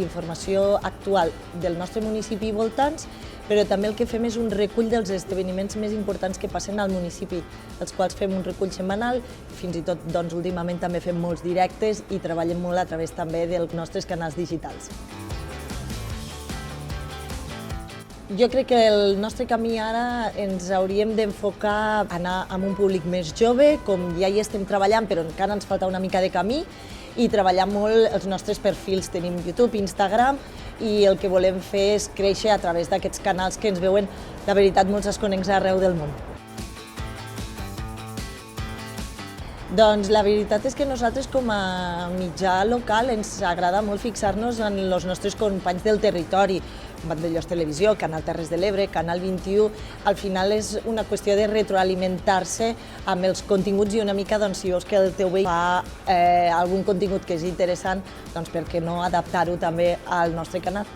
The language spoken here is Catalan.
informació actual del nostre municipi i voltants, però també el que fem és un recull dels esdeveniments més importants que passen al municipi, els quals fem un recull setmanal, fins i tot últimament també fem molts directes i treballem molt a través també dels nostres canals digitals. Jo crec que el nostre camí ara ens hauríem d'enfocar a anar amb un públic més jove, com ja hi estem treballant, però encara ens falta una mica de camí, i treballar molt els nostres perfils. Tenim YouTube, Instagram, i el que volem fer és créixer a través d'aquests canals que ens veuen, la veritat, molts esconencs arreu del món. Doncs la veritat és que nosaltres com a mitjà local ens agrada molt fixar-nos en els nostres companys del territori, Vandellós Televisió, Canal Terres de l'Ebre, Canal 21, al final és una qüestió de retroalimentar-se amb els continguts i una mica, si veus que el teu veí fa algun contingut que és interessant, doncs per què no adaptar-ho també al nostre canal.